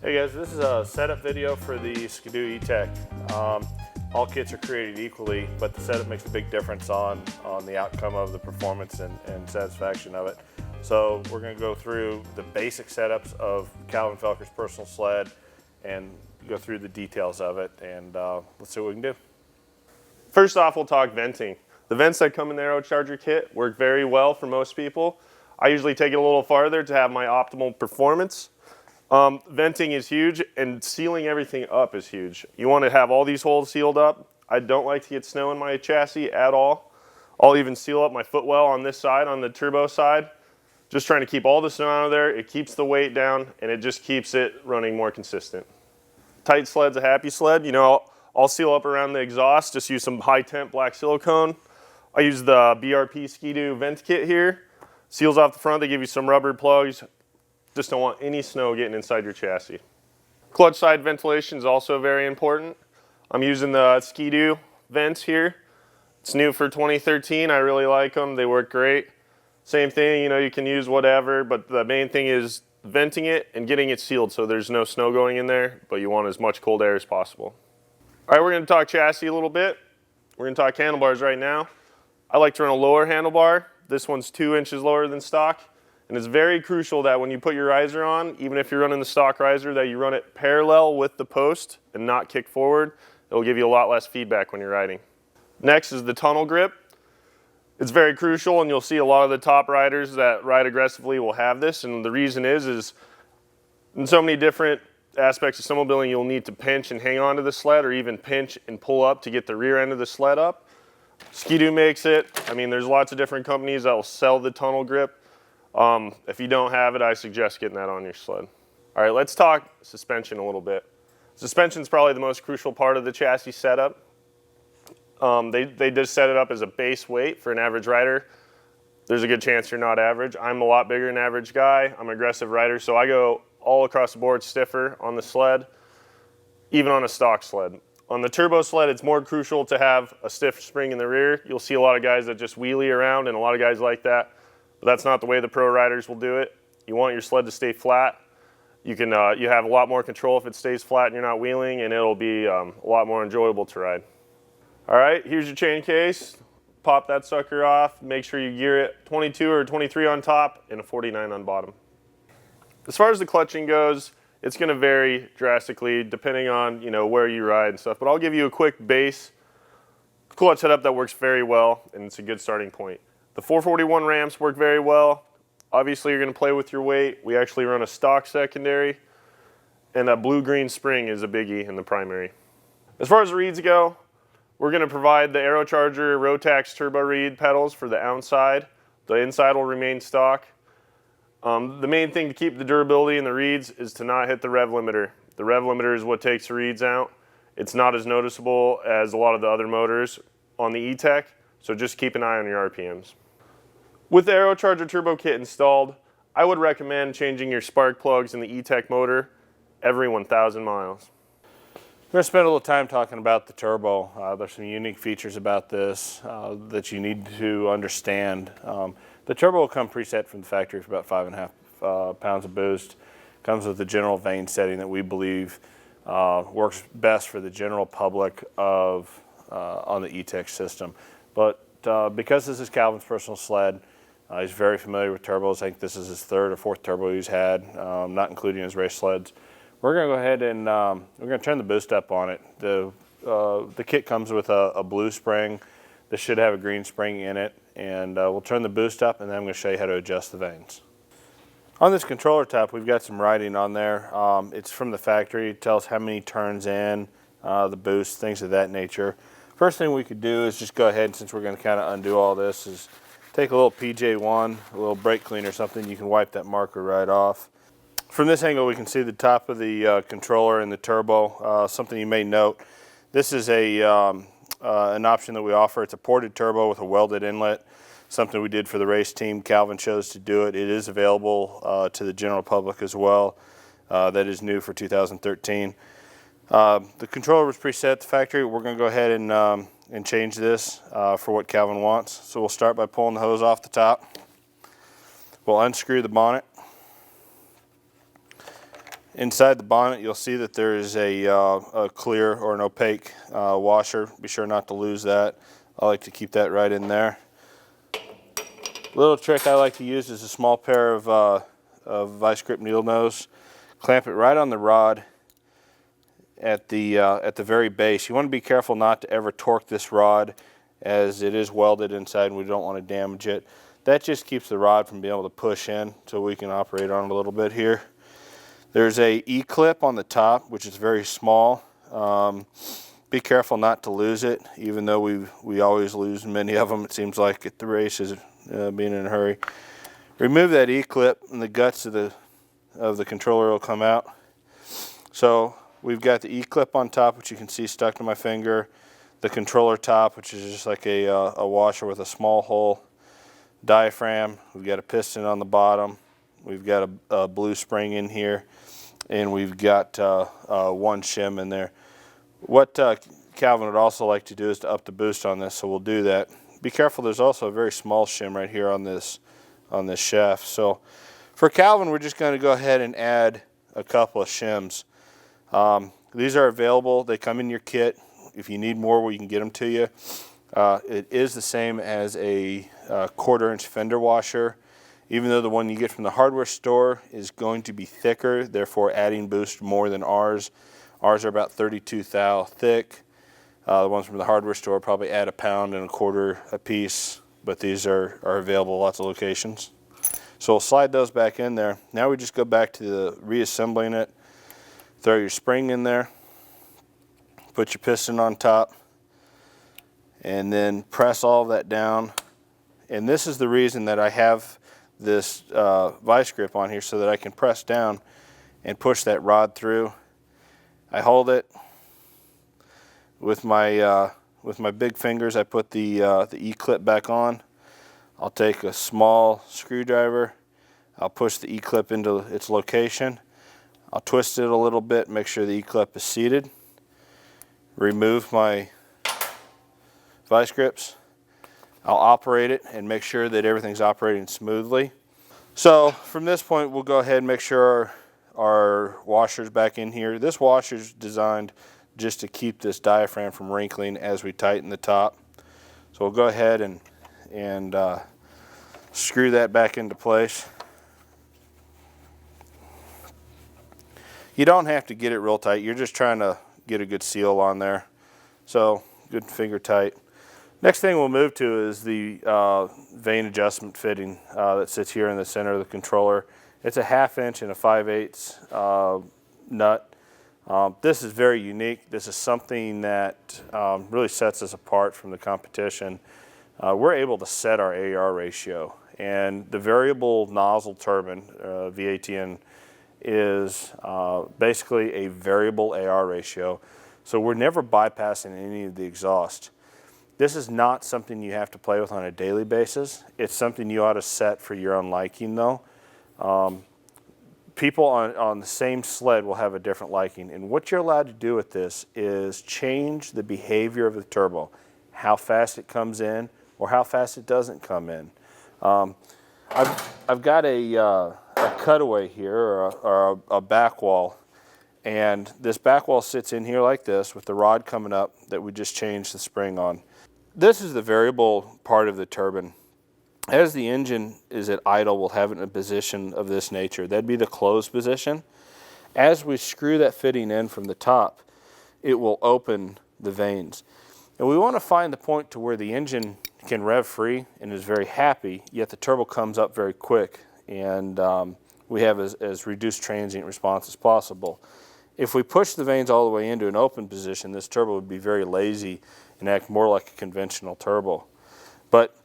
Hey guys, this is a setup video for the Skidoo E-TEC. All kits are created equally, but the setup makes a big difference on the outcome of the performance and satisfaction of it. So we're going to go through the basic setups of Calvin Felker's personal sled and go through the details of it, and let's see what we can do. First off, we'll talk venting. The vents that come in the Aerocharger kit work very well for most people. I usually take it a little farther to have my optimal performance. Venting is huge, and sealing everything up is huge. You want to have all these holes sealed up. I don't like to get snow in my chassis at all. I'll even seal up my footwell on this side, on the turbo side. Just trying to keep all the snow out of there. It keeps the weight down, and it just keeps it running more consistent. Tight sled's a happy sled. You know, I'll seal up around the exhaust, just use some high temp black silicone. I use the BRP Skidoo vent kit here. Seals off the front, they give you some rubber plugs. Just don't want any snow getting inside your chassis. Clutch side ventilation is also very important. I'm using the Skidoo vents here. It's new for 2013. I really like them. They work great. Same thing, you know, you can use whatever, but the main thing is venting it and getting it sealed so there's no snow going in there, but you want as much cold air as possible. All right, we're going to talk chassis a little bit. We're going to talk handlebars right now. I like to run a lower handlebar. This one's 2 inches lower than stock. And it's very crucial that when you put your riser on, even if you're running the stock riser, that you run it parallel with the post and not kick forward. It'll give you a lot less feedback when you're riding. Next is the tunnel grip. It's very crucial, and you'll see a lot of the top riders that ride aggressively will have this. And the reason is in so many different aspects of snowmobiling, you'll need to pinch and hang onto the sled, or even pinch and pull up to get the rear end of the sled up. Skidoo makes it. I mean, there's lots of different companies that will sell the tunnel grip. If you don't have it, I suggest getting that on your sled. All right, let's talk suspension a little bit. Suspension is probably the most crucial part of the chassis setup. They just set it up as a base weight for an average rider. There's a good chance you're not average. I'm a lot bigger than average guy. I'm an aggressive rider, so I go all across the board stiffer on the sled, even on a stock sled. On the turbo sled, it's more crucial to have a stiff spring in the rear. You'll see a lot of guys that just wheelie around, and a lot of guys like that. But that's not the way the pro riders will do it. You want your sled to stay flat. You have a lot more control if it stays flat and you're not wheeling, and it'll be a lot more enjoyable to ride. All right, here's your chain case. Pop that sucker off. Make sure you gear it 22 or 23 on top and a 49 on bottom. As far as the clutching goes, it's going to vary drastically depending on where you ride and stuff. But I'll give you a quick base clutch setup that works very well, and it's a good starting point. The 441 ramps work very well. Obviously, you're going to play with your weight. We actually run a stock secondary, and a blue-green spring is a biggie in the primary. As far as the reeds go, we're going to provide the Aerocharger Rotax turbo reed pedals for the outside. The inside will remain stock. The main thing to keep the durability in the reeds is to not hit the rev limiter. The rev limiter is what takes the reeds out. It's not as noticeable as a lot of the other motors on the E-TEC, so just keep an eye on your RPMs. With the Aerocharger turbo kit installed, I would recommend changing your spark plugs in the E-TEC motor every 1,000 miles. We're going to spend a little time talking about the turbo. There's some unique features about this that you need to understand. The turbo will come preset from the factory for about 5.5 pounds of boost. Comes with the general vane setting that we believe works best for the general public on the E-TEC system. But because this is Calvin's personal sled, he's very familiar with turbos. I think this is his 3rd or 4th turbo he's had, not including his race sleds. We're going to go ahead and we're going to turn the boost up on it. The kit comes with a blue spring. This should have a green spring in it. And we'll turn the boost up, and then I'm going to show you how to adjust the vanes. On this controller top, we've got some writing on there. It's from the factory. It tells how many turns in, the boost, things of that nature. First thing we could do is just go ahead, since we're going to kind of undo all this, is take a little PJ1, a little brake cleaner or something. You can wipe that marker right off. From this angle, we can see the top of the controller and the turbo. Something you may note, this is an option that we offer. It's a ported turbo with a welded inlet, something we did for the race team. Calvin chose to do it. It is available to the general public as well. That is new for 2013. The controller was preset at the factory. We're going to go ahead and change this for what Calvin wants. So we'll start by pulling the hose off the top. We'll unscrew the bonnet. Inside the bonnet, you'll see that there is a clear or an opaque washer. Be sure not to lose that. I like to keep that right in there. Little trick I like to use is a small pair of vice grip needle nose. Clamp it right on the rod at the very base. You want to be careful not to ever torque this rod, as it is welded inside and we don't want to damage it. That just keeps the rod from being able to push in, so we can operate on it a little bit here. There's a E-clip on the top, which is very small. Be careful not to lose it, even though we always lose many of them, it seems like, at the races, being in a hurry. Remove that E-clip and the guts of the controller will come out. So we've got the E-clip on top, which you can see stuck to my finger. The controller top, which is just like a washer with a small hole. Diaphragm, we've got a piston on the bottom. We've got a blue spring in here. And we've got one shim in there. What Calvin would also like to do is to up the boost on this, so we'll do that. Be careful, there's also a very small shim right here on this shaft. So for Calvin, we're just going to go ahead and add a couple of shims. These are available, they come in your kit. If you need more, we can get them to you. It is the same as a 1/4 inch fender washer. Even though the one you get from the hardware store is going to be thicker, therefore adding boost more than ours. Ours are about 32 thou thick. The ones from the hardware store probably add 1.25 pounds a piece, but these are available at lots of locations. So we'll slide those back in there. Now we just go back to the reassembling it. Throw your spring in there, put your piston on top, and then press all of that down. And this is the reason that I have this vice grip on here, so that I can press down and push that rod through. I hold it with my big fingers. I put the E-clip back on. I'll take a small screwdriver. I'll push the E-clip into its location. I'll twist it a little bit, make sure the E-clip is seated. Remove my vice grips. I'll operate it and make sure that everything's operating smoothly. So from this point, we'll go ahead and make sure our washer's back in here. This washer's designed just to keep this diaphragm from wrinkling as we tighten the top. So we'll go ahead and screw that back into place. You don't have to get it real tight. You're just trying to get a good seal on there. So good finger tight. Next thing we'll move to is the vane adjustment fitting that sits here in the center of the controller. It's a 1/2 inch and a 5/8 nut. This is very unique. This is something that really sets us apart from the competition. We're able to set our AR ratio, and the variable nozzle turbine, VATN, is basically a variable AR ratio. So we're never bypassing any of the exhaust. This is not something you have to play with on a daily basis. It's something you ought to set for your own liking, though. People on the same sled will have a different liking, and what you're allowed to do with this is change the behavior of the turbo, how fast it comes in or how fast it doesn't come in. I've got a cutaway here, or a back wall, and this back wall sits in here like this with the rod coming up that we just changed the spring on. This is the variable part of the turbine. As the engine is at idle, we'll have it in a position of this nature. That'd be the closed position. As we screw that fitting in from the top, it will open the vanes. And we want to find the point to where the engine can rev free and is very happy, yet the turbo comes up very quick, and we have as reduced transient response as possible. If we push the vanes all the way into an open position, this turbo would be very lazy and act more like a conventional turbo. But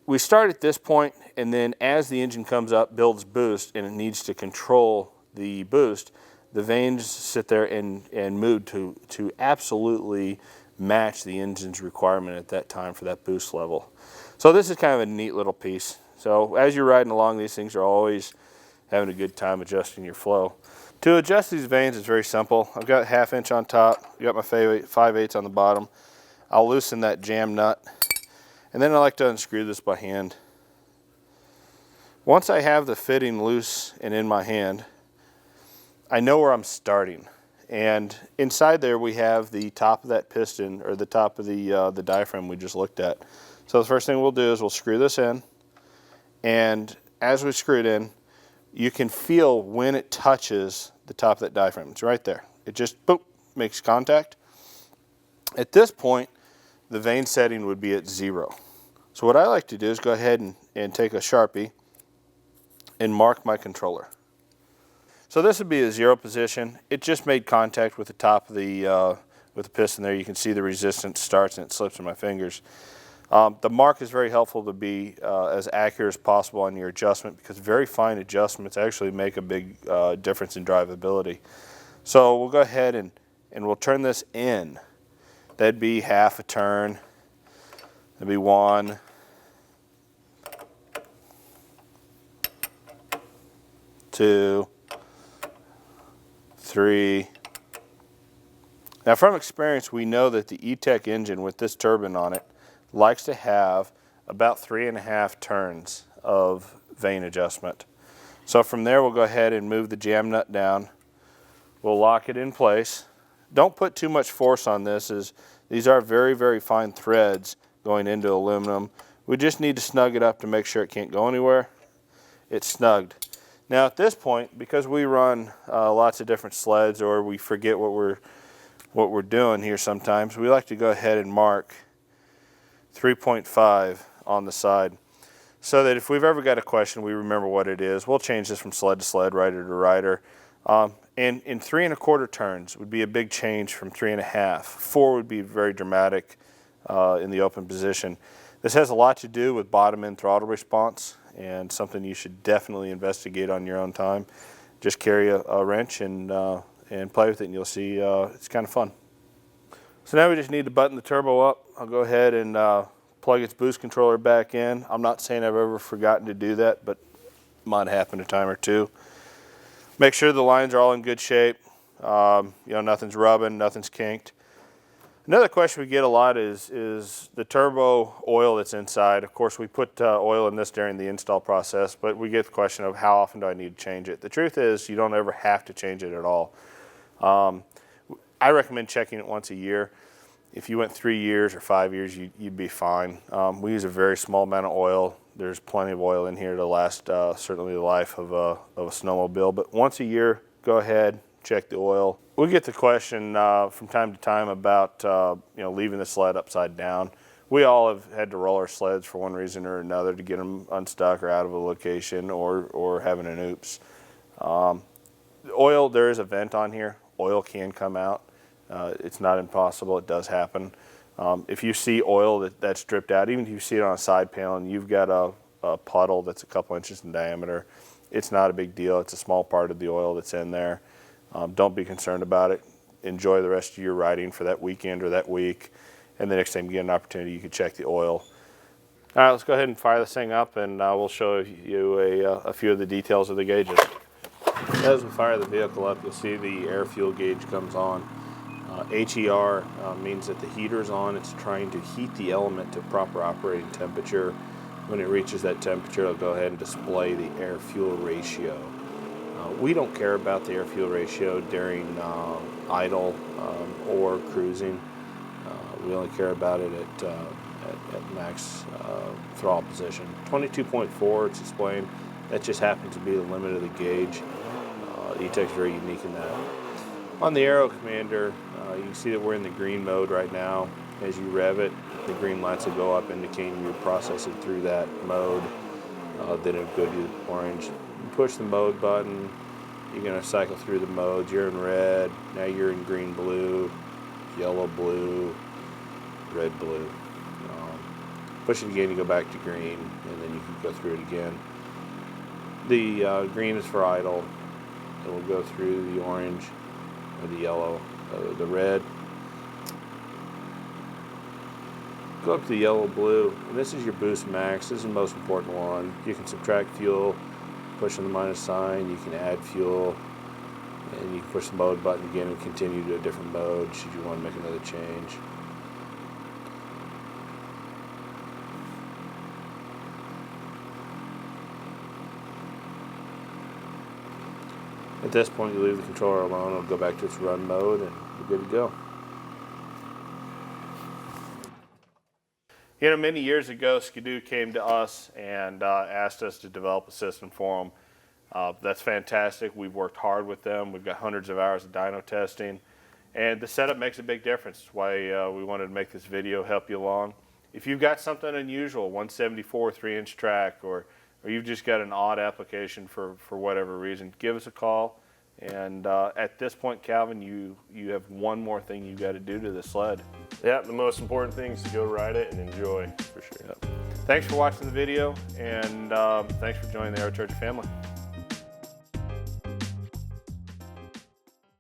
we start at this point, and then as the engine comes up, builds boost, and it needs to control the boost, the vanes sit there and move to absolutely match the engine's requirement at that time for that boost level. So this is kind of a neat little piece. So as you're riding along, these things are always having a good time adjusting your flow. To adjust these vanes is very simple. I've got 1/2 inch on top, I've got my 5/8 on the bottom. I'll loosen that jam nut, and then I like to unscrew this by hand. Once I have the fitting loose and in my hand, I know where I'm starting. And inside there we have the top of that piston, or the top of the diaphragm we just looked at. So the first thing we'll do is we'll screw this in, and as we screw it in, you can feel when it touches the top of that diaphragm. It's right there. It just, boop, makes contact. At this point, the vane setting would be at 0. So what I like to do is go ahead and take a Sharpie and mark my controller. So this would be a 0 position. It just made contact with the top of the with the piston there. You can see the resistance starts and it slips in my fingers. The mark is very helpful to be as accurate as possible on your adjustment, because very fine adjustments actually make a big difference in drivability. So we'll go ahead and we'll turn this in. That'd be half a turn. That'd be 1, 2, 3. Now from experience, we know that the E-TEC engine with this turbine on it likes to have about 3.5 turns of vane adjustment. So from there we'll go ahead and move the jam nut down. We'll lock it in place. Don't put too much force on this, as these are very, very fine threads going into aluminum. We just need to snug it up to make sure it can't go anywhere. It's snugged. Now at this point, because we run lots of different sleds, or we forget what we're doing here sometimes, we like to go ahead and mark 3.5 on the side, so that if we've ever got a question, we remember what it is. We'll change this from sled to sled, rider to rider. And in 3.25 turns would be a big change from 3.5. 4 would be very dramatic in the open position. This has a lot to do with bottom end throttle response, and something you should definitely investigate on your own time. Just carry a wrench and play with it, and you'll see it's kind of fun. So now we just need to button the turbo up. I'll go ahead and plug its boost controller back in. I'm not saying I've ever forgotten to do that, but it might happen a time or two. Make sure the lines are all in good shape. You know, nothing's rubbing, nothing's kinked. Another question we get a lot is the turbo oil that's inside. Of course, we put oil in this during the install process, but we get the question of how often do I need to change it. The truth is you don't ever have to change it at all. I recommend checking it once a year. If you went 3 years or 5 years, you'd be fine. We use a very small amount of oil. There's plenty of oil in here to last certainly the life of a snowmobile. But once a year, go ahead, check the oil. We get the question from time to time about you know, leaving the sled upside down. We all have had to roll our sleds for one reason or another to get them unstuck or out of a location, or having an oops. The oil, there is a vent on here. Oil can come out. It's not impossible. It does happen. If you see oil that's dripped out, even if you see it on a side panel and you've got a puddle that's a couple inches in diameter, it's not a big deal. It's a small part of the oil that's in there. Don't be concerned about it. Enjoy the rest of your riding for that weekend or that week, and the next time you get an opportunity, you can check the oil. All right, let's go ahead and fire this thing up, and we'll show you a few of the details of the gauges. As we fire the vehicle up, you'll see the air fuel gauge comes on. HER means that the heater's on. It's trying to heat the element to proper operating temperature. When it reaches that temperature, it'll go ahead and display the air-fuel ratio. We don't care about the air-fuel ratio during idle or cruising. We only care about it at max throttle position. 22.4, it's displaying. That just happens to be the limit of the gauge. E-TEC's very unique in that. On the Aero Commander, you can see that we're in the green mode right now. As you rev it, the green lights will go up indicating you're processing through that mode. Then it'll go to the orange. You push the mode button, you're going to cycle through the modes. You're in red, now you're in green, blue, yellow, blue, red, blue. Push it again, you go back to green, and then you can go through it again. The green is for idle. It will go through the orange, or the yellow, the red. Go up to the yellow, blue, and this is your boost max. This is the most important one. You can subtract fuel, push on the minus sign. You can add fuel, and you can push the mode button again and continue to a different mode should you want to make another change. At this point, you leave the controller alone, it'll go back to its run mode, and you're good to go. You know, many years ago, Ski-Doo came to us and asked us to develop a system for them. That's fantastic. We've worked hard with them. We've got hundreds of hours of dyno testing, and the setup makes a big difference. That's why we wanted to make this video, help you along. If you've got something unusual, 174 3-inch track, or you've just got an odd application for whatever reason, give us a call. And at this point, Calvin, you have one more thing you got to do to the sled. Yeah, the most important thing is to go ride it and enjoy, for sure. Yep. Thanks for watching the video, and thanks for joining the Aerocharger family.